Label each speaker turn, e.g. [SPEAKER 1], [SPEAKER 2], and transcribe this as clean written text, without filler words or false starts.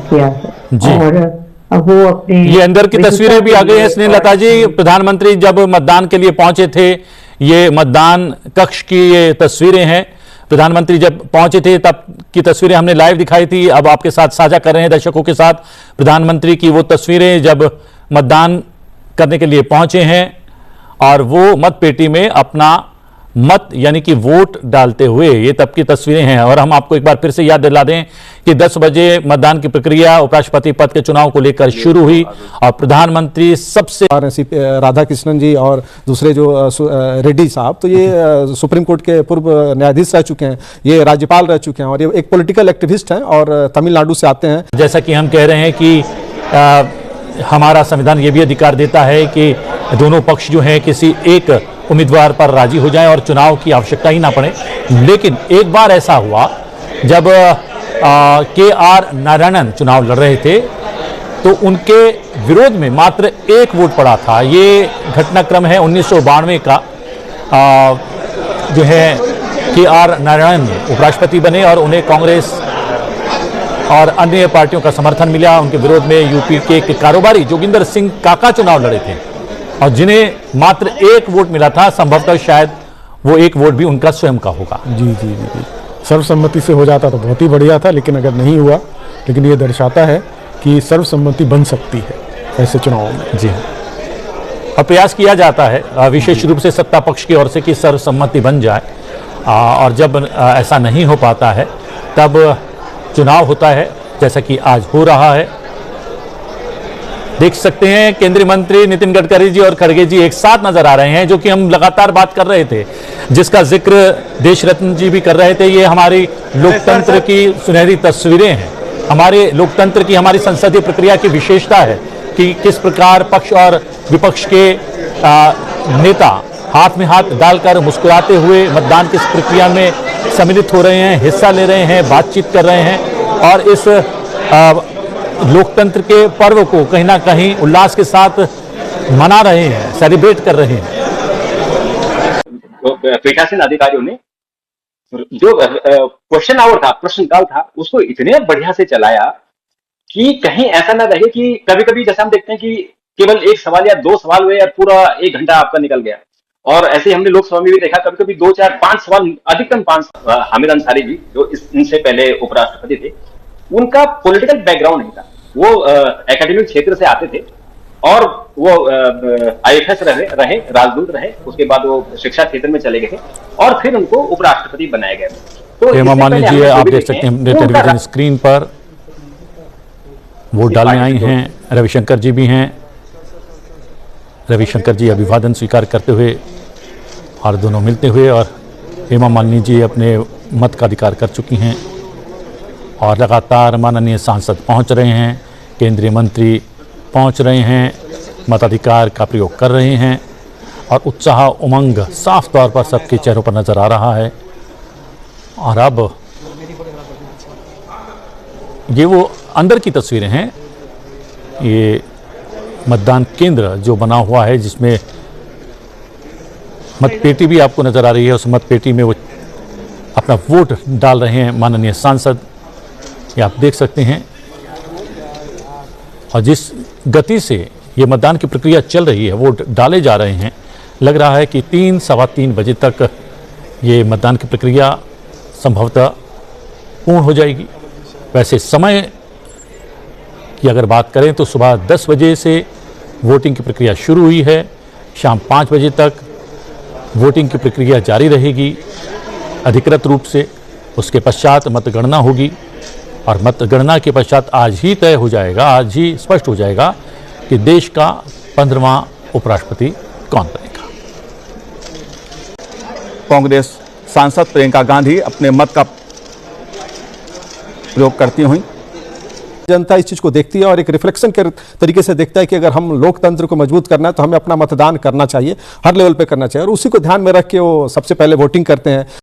[SPEAKER 1] किया है।
[SPEAKER 2] जी।
[SPEAKER 1] और वो अपने
[SPEAKER 2] ये अंदर की तस्वीरें भी आ गई हैं स्नेहलता जी। प्रधानमंत्री जब मतदान के लिए पहुंचे थे, ये मतदान कक्ष की ये तस्वीरें हैं। प्रधानमंत्री जब पहुंचे थे तब की तस्वीरें हमने लाइव दिखाई थी, अब आपके साथ साझा कर रहे हैं दर्शकों के साथ प्रधानमंत्री की वो तस्वीरें जब मतदान करने के लिए पहुंचे हैं और वो मतपेटी में अपना मत यानी कि वोट डालते हुए, ये तब की तस्वीरें हैं। और हम आपको एक बार फिर से याद दिला दें कि 10 बजे मतदान की प्रक्रिया उपराष्ट्रपति पद के चुनाव को लेकर शुरू हुई और प्रधानमंत्री सबसे
[SPEAKER 3] राधा कृष्णन जी और दूसरे जो रेड्डी साहब, तो ये सुप्रीम कोर्ट के पूर्व न्यायाधीश रह चुके हैं, ये राज्यपाल रह चुके हैं और ये एक पॉलिटिकल एक्टिविस्ट हैं और तमिलनाडु से आते हैं।
[SPEAKER 2] जैसा कि हम कह रहे हैं कि हमारा संविधान ये भी अधिकार देता है कि दोनों पक्ष जो हैं किसी एक उम्मीदवार पर राजी हो जाएं और चुनाव की आवश्यकता ही ना पड़े। लेकिन एक बार ऐसा हुआ जब के.आर. नारायणन चुनाव लड़ रहे थे तो उनके विरोध में मात्र एक वोट पड़ा था। ये घटनाक्रम है 1992 का, जो है के.आर. नारायणन उपराष्ट्रपति बने और उन्हें कांग्रेस और अन्य पार्टियों का समर्थन मिला। उनके विरोध में यूपी के एक कारोबारी जोगिंदर सिंह काका चुनाव लड़े थे और जिन्हें मात्र एक वोट मिला था। संभवतः शायद वो एक वोट भी उनका स्वयं का होगा।
[SPEAKER 3] जी जी जी जी, सर्वसम्मति से हो जाता तो बहुत ही बढ़िया था, लेकिन अगर नहीं हुआ, लेकिन ये दर्शाता है कि सर्वसम्मति बन सकती है ऐसे चुनावों में।
[SPEAKER 2] जी, और प्रयास किया जाता है विशेष रूप से सत्ता पक्ष की ओर से कि सर्वसम्मति बन जाए, और जब ऐसा नहीं हो पाता है तब चुनाव होता है, जैसा कि आज हो रहा है। देख सकते हैं केंद्रीय मंत्री नितिन गडकरी जी और खड़गे जी एक साथ नजर आ रहे हैं, जो कि हम लगातार बात कर रहे थे, जिसका जिक्र देश रत्न जी भी कर रहे थे। ये हमारी लोकतंत्र की सुनहरी तस्वीरें हैं, हमारे लोकतंत्र की, हमारी संसदीय प्रक्रिया की विशेषता है कि किस प्रकार पक्ष और विपक्ष के नेता हाथ में हाथ डालकर मुस्कुराते हुए मतदान की प्रक्रिया में सम्मिलित हो रहे हैं, हिस्सा ले रहे हैं, बातचीत कर रहे हैं और इस लोकतंत्र के पर्व को कहीं ना कहीं उल्लास के साथ मना रहे हैं, सेलिब्रेट कर रहे हैं।
[SPEAKER 4] पीठासीन अधिकारियों ने जो क्वेश्चन आवर था, प्रश्नकाल था, उसको इतने बढ़िया से चलाया कि कहीं ऐसा ना रहे कि कभी कभी जैसे हम देखते हैं कि केवल एक सवाल या दो सवाल हुए और पूरा 1 घंटा आपका निकल गया। और ऐसे हमने लोकसभा में भी देखा, कभी कभी 2, 4, 5 सवाल, अधिकतम 5। हामिद अंसारी जी जो इनसे पहले उपराष्ट्रपति थे, उनका पॉलिटिकल बैकग्राउंड नहीं था, वो एकेडमिक क्षेत्र से आते थे और वो IFS रहे, राजदूत रहे, उसके बाद वो शिक्षा क्षेत्र में चले गए थे और फिर उनको उपराष्ट्रपति बनाया गया। तो
[SPEAKER 2] हेमा मालिनी जी, आप देख सकते हैं टेलीविजन स्क्रीन पर वोट डालने आई हैं। रविशंकर जी भी हैं। रविशंकर जी अभिवादन स्वीकार करते हुए और दोनों मिलते हुए, और हेमा मालिनी जी अपने मत का अधिकार कर चुकी हैं और लगातार माननीय सांसद पहुंच रहे हैं, केंद्रीय मंत्री पहुंच रहे हैं, मताधिकार का प्रयोग कर रहे हैं और उत्साह उमंग साफ तौर पर सबके चेहरों पर नजर आ रहा है। और अब ये वो अंदर की तस्वीरें हैं, ये मतदान केंद्र जो बना हुआ है जिसमें मतपेटी भी आपको नजर आ रही है। उस मतपेटी में वो अपना वोट डाल रहे हैं माननीय सांसद, ये आप देख सकते हैं। और जिस गति से ये मतदान की प्रक्रिया चल रही है, वोट डाले जा रहे हैं, लग रहा है कि 3, सवा 3 बजे तक ये मतदान की प्रक्रिया संभवतः पूर्ण हो जाएगी। वैसे समय की अगर बात करें तो सुबह 10 बजे से वोटिंग की प्रक्रिया शुरू हुई है, शाम 5 बजे तक वोटिंग की प्रक्रिया जारी रहेगी अधिकृत रूप से। उसके पश्चात मतगणना होगी और मतगणना के पश्चात आज ही तय हो जाएगा, आज ही स्पष्ट हो जाएगा कि देश का 15वां उपराष्ट्रपति कौन बनेगा।
[SPEAKER 5] कांग्रेस सांसद प्रियंका गांधी अपने मत का प्रयोग करती हुई।
[SPEAKER 3] जनता इस चीज को देखती है और एक रिफ्लेक्शन के तरीके से देखता है कि अगर हम लोकतंत्र को मजबूत करना है तो हमें अपना मतदान करना चाहिए, हर लेवल पे करना चाहिए, और उसी को ध्यान में रख के वो सबसे पहले वोटिंग करते हैं।